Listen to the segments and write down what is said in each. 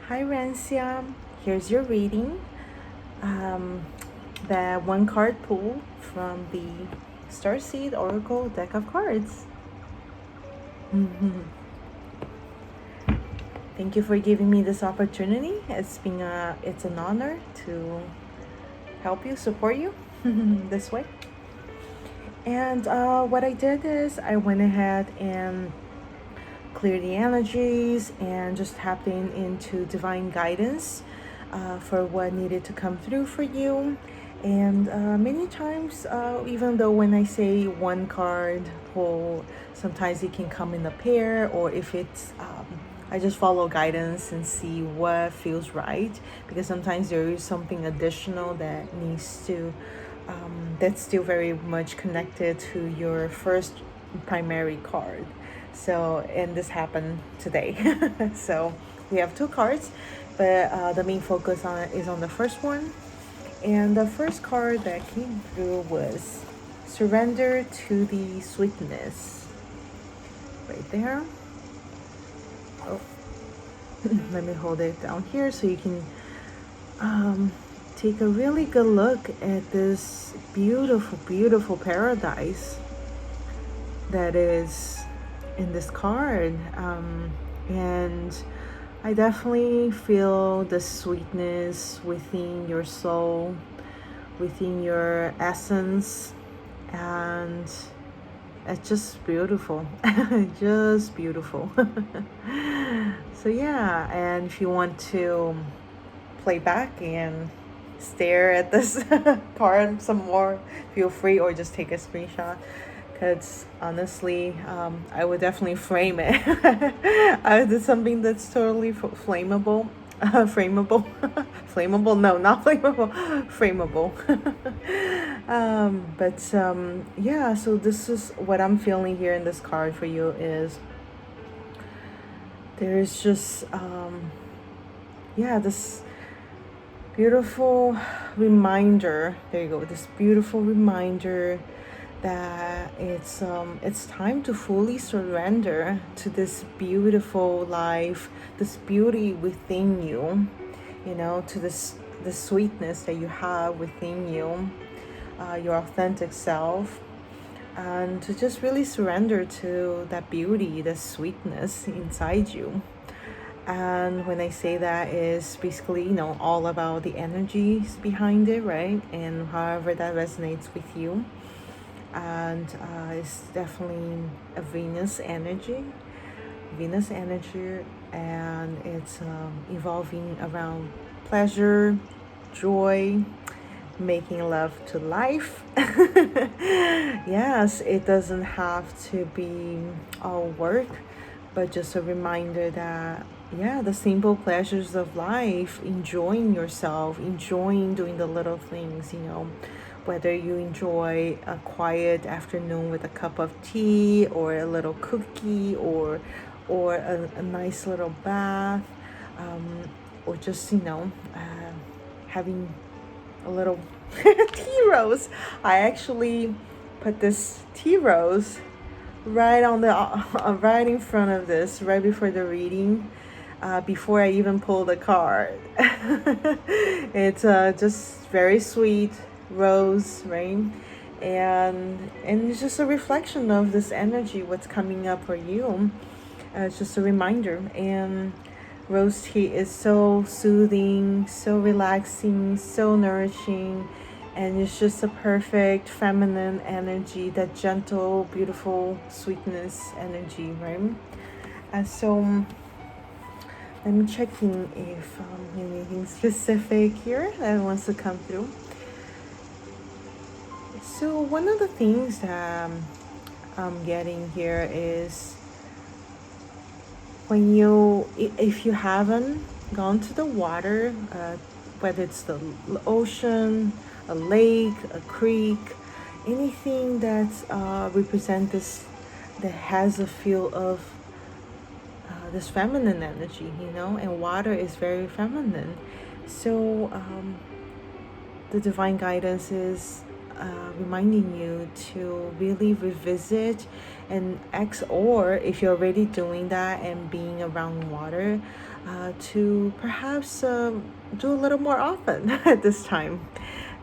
Hi Rencia, here's your reading. Um, the one card pull from the Starseed Oracle deck of cards. Thank you for giving me this opportunity. It's an honor to help you, support you this way. And what I did is I went ahead and cleared the energies and just tapping into divine guidance for what needed to come through for you. And many times, even though when I say one card pull, sometimes it can come in a pair, or if it's I just follow guidance and see what feels right, because sometimes there is something additional that needs to that's still very much connected to your first primary card. So, and this happened today. So we have two cards, but the main focus on is on the first one. And the first card that came through was Surrender to the Sweetness. Right there. Oh, let me hold it down here so you can take a really good look at this beautiful, beautiful paradise that is in this card. And I definitely feel the sweetness within your soul, within your essence, and it's just beautiful. Just beautiful. So yeah, and if you want to play back and stare at this card some more, feel free, or just take a screenshot, because honestly, I would definitely frame it. I did something that's totally flammable. Frameable. Flammable? No, not flammable. Frameable. Yeah, so this is what I'm feeling here in this card for you is there's just, this beautiful reminder. There you go. This beautiful reminder that it's time to fully surrender to this beautiful life, this beauty within you, to the sweetness that you have within you, your authentic self, and to just really surrender to that beauty, the sweetness inside you. And when I say that, is basically, all about the energies behind it, right? And however that resonates with you. And it's definitely a Venus energy, and it's evolving around pleasure, joy, making love to life. Yes, it doesn't have to be all work, but just a reminder that the simple pleasures of life, enjoying yourself, enjoying doing the little things, whether you enjoy a quiet afternoon with a cup of tea or a little cookie or a nice little bath, or just having a little tea rose. I actually put this tea rose right on the right in front of this, right before the reading, before I even pull the card. It's just very sweet rose, right? And it's just a reflection of this energy, what's coming up for you. It's just a reminder. And rose tea is so soothing, so relaxing, so nourishing, and it's just a perfect feminine energy, that gentle, beautiful sweetness energy, right? And so let me check in if anything specific here that wants to come through. So one of the things that I'm getting here is if you haven't gone to the water, whether it's the ocean, a lake, a creek, anything that represents this, that has a feel of this feminine energy, and water is very feminine. So the divine guidance is reminding you to really revisit and or if you're already doing that and being around water, to perhaps do a little more often at this time.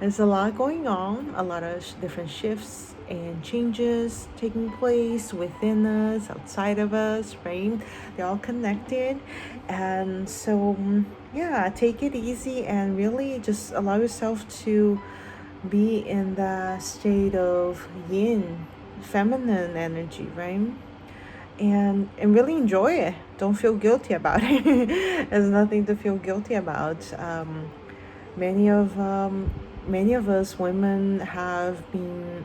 There's a lot going on, a lot of different shifts and changes taking place within us, outside of us, right? They're all connected. And so, yeah, take it easy and really just allow yourself to be in the state of yin, feminine energy, right? And really enjoy it. Don't feel guilty about it. There's nothing to feel guilty about. Many of many of us women have been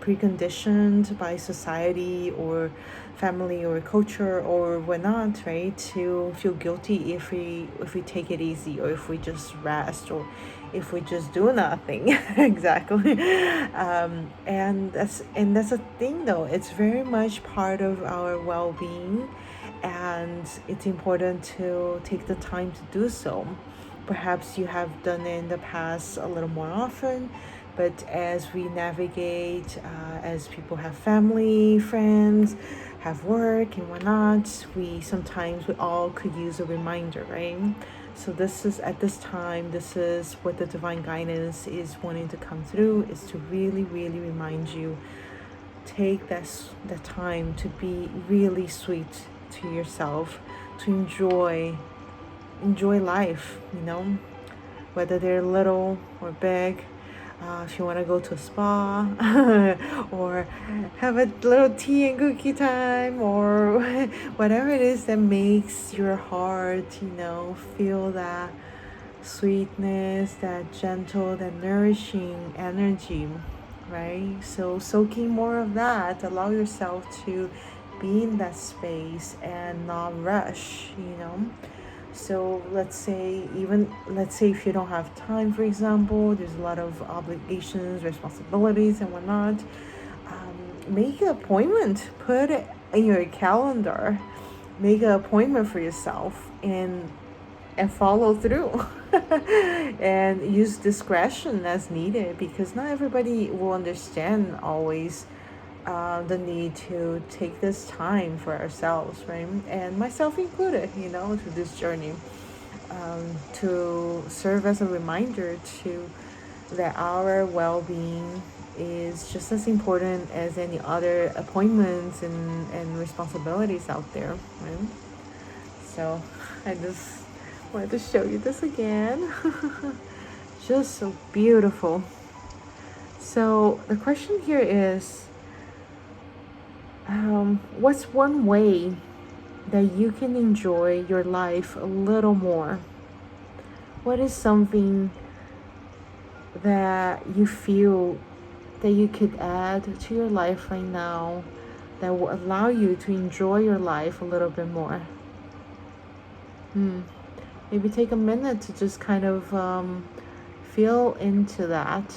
preconditioned by society or family or culture or whatnot, right? To feel guilty if we take it easy or if we just rest or if we just do nothing. Exactly. And that's a thing though. It's very much part of our well-being, and it's important to take the time to do so. Perhaps you have done it in the past a little more often, but as we navigate, as people have family, friends, have work and whatnot, we all could use a reminder, right? So this is at this time, this is what the divine guidance is wanting to come through, is to really, really remind you, take that time to be really sweet to yourself, to enjoy life, whether they're little or big. If you want to go to a spa or have a little tea and cookie time or whatever it is that makes your heart, feel that sweetness, that gentle, that nourishing energy, right? So soaking more of that, allow yourself to be in that space and not rush. So let's say if you don't have time, for example, there's a lot of obligations, responsibilities and whatnot. Make an appointment, put it in your calendar, make an appointment for yourself and follow through. And use discretion as needed, because not everybody will understand always the need to take this time for ourselves, right? And myself included, through this journey, to serve as a reminder to that our well-being is just as important as any other appointments and responsibilities out there, right? So I just wanted to show you this again. Just so beautiful. So the question here is, what's one way that you can enjoy your life a little more? What is something that you feel that you could add to your life right now that will allow you to enjoy your life a little bit more? Maybe take a minute to just kind of feel into that.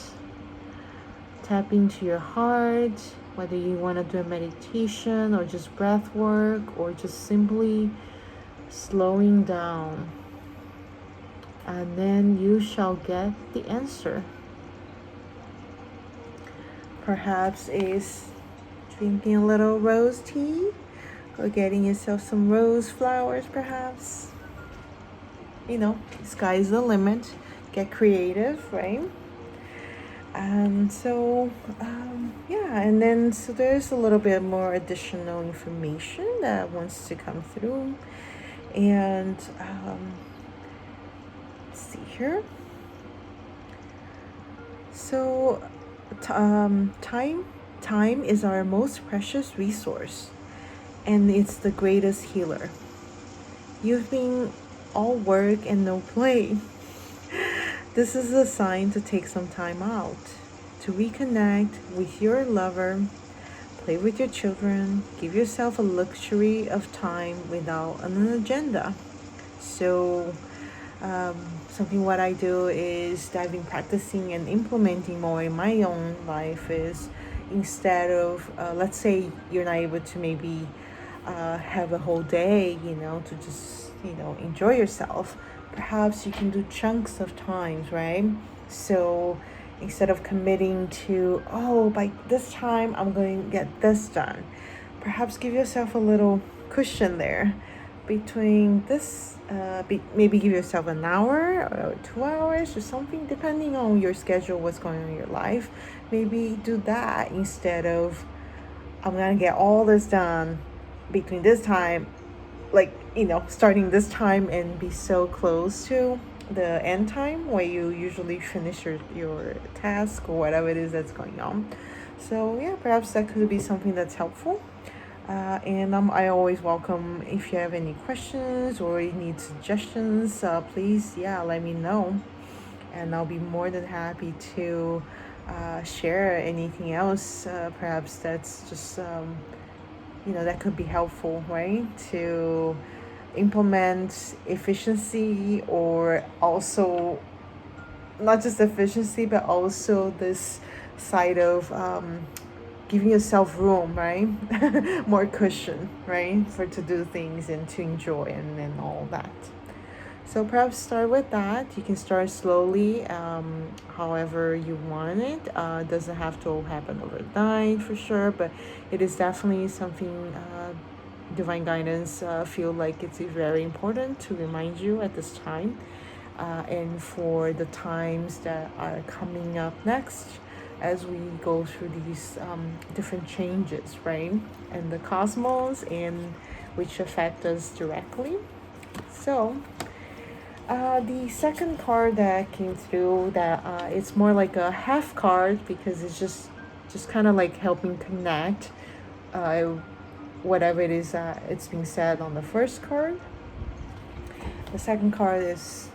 Tap into your heart, whether you want to do a meditation or just breath work or just simply slowing down. And then you shall get the answer. Perhaps is drinking a little rose tea or getting yourself some rose flowers, perhaps. Sky's the limit. Get creative, right? And so, and then so there's a little bit more additional information that wants to come through. And let's see here. So, time is our most precious resource, and it's the greatest healer. You've been all work and no play. This is a sign to take some time out, to reconnect with your lover, play with your children, give yourself a luxury of time without an agenda. So something what I do is practicing and implementing more in my own life is, instead of, let's say you're not able to maybe have a whole day, to just, enjoy yourself. Perhaps you can do chunks of times, right? So instead of committing to, oh, by this time I'm going to get this done. Perhaps give yourself a little cushion there between this, maybe give yourself an hour or 2 hours or something, depending on your schedule, what's going on in your life. Maybe do that instead of, I'm gonna get all this done between this time, like, starting this time and be so close to the end time where you usually finish your task or whatever it is that's going on. So yeah, perhaps that could be something that's helpful. And I always welcome if you have any questions or you need suggestions, please, let me know. And I'll be more than happy to share anything else, perhaps that's just, that could be helpful, right? To implement efficiency, or also not just efficiency, but also this side of giving yourself room, right? More cushion, right? For to do things and to enjoy and all that. So perhaps start with that. You can start slowly, however you want it. Doesn't have to happen overnight for sure, but it is definitely something divine guidance feel like it's very important to remind you at this time, and for the times that are coming up next as we go through these different changes, right, and the cosmos, and which affect us directly. So the second card that came through, that it's more like a half card, because it's just kind of like helping connect whatever it is that it's being said on the first card. The second card is,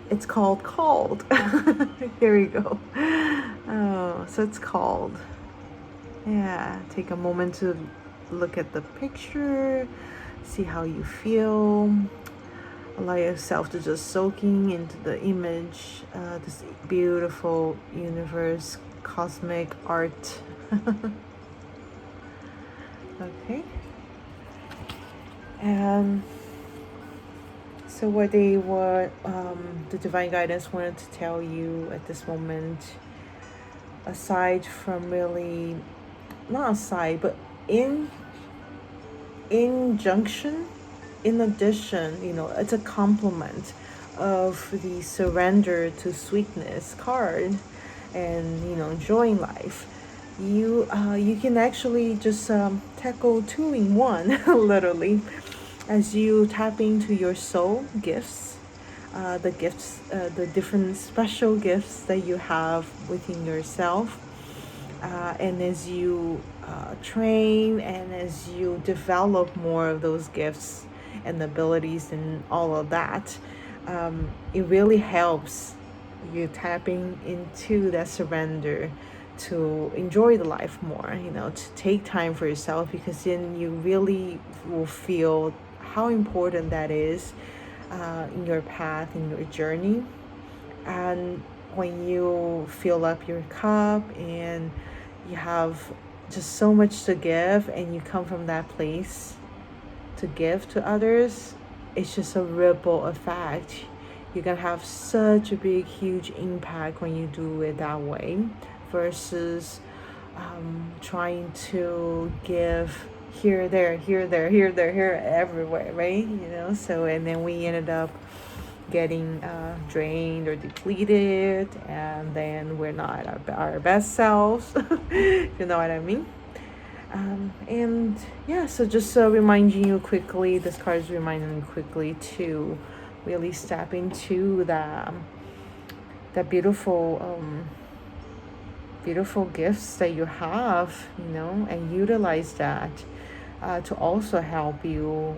it's called. Here we go. Oh, so it's called. Yeah, take a moment to look at the picture, see how you feel. Allow yourself to just soaking into the image, this beautiful universe, cosmic art. Okay. And so what the divine guidance wanted to tell you at this moment, aside from really, not aside, but in addition, it's a complement of the surrender to sweetness card, and enjoying life. You can actually just tackle two in one, literally, as you tap into your soul gifts, the different special gifts that you have within yourself, and as you train and as you develop more of those gifts and abilities and all of that, it really helps you tapping into that surrender to enjoy the life more, to take time for yourself, because then you really will feel how important that is in your path, in your journey. And when you fill up your cup and you have just so much to give, and you come from that place to give to others, it's just a ripple effect. You're gonna have such a big, huge impact when you do it that way, versus trying to give here, there, here, everywhere, right? So, and then we ended up getting drained or depleted, and then we're not our best selves. You know what I mean? And yeah, so just reminding you quickly, this card is reminding me quickly to really step into that beautiful gifts that you have, and utilize that to also help you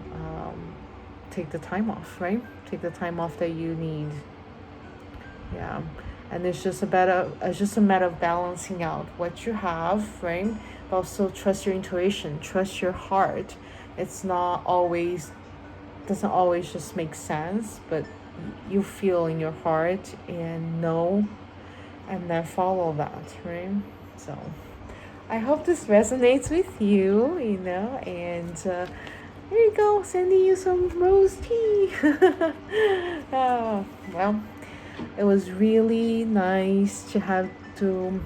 take the time off, right? Take the time off that you need. Yeah. And it's just a matter of balancing out what you have, right? But also trust your intuition, trust your heart. It's not always, doesn't always just make sense, but you feel in your heart and know, and then follow that, right? So I hope this resonates with you, and here you go, sending you some rose tea. Well, It was really nice to have to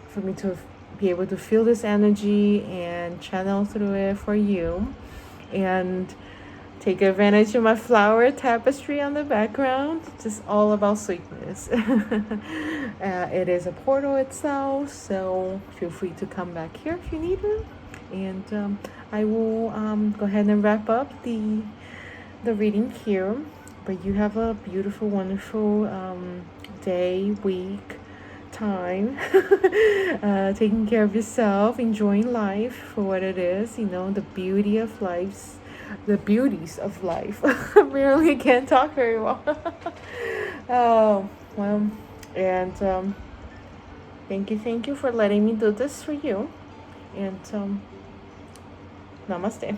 for me to be able to feel this energy and channel through it for you, and take advantage of my flower tapestry on the background. Just all about sweetness. It is a portal itself, so feel free to come back here if you need it. And I will go ahead and wrap up the reading here. But you have a beautiful, wonderful day, week, time, taking care of yourself, enjoying life for what it is. You know, the beauty of life's the beauties of life. I really can't talk very well. Oh, well, and thank you for letting me do this for you. And namaste.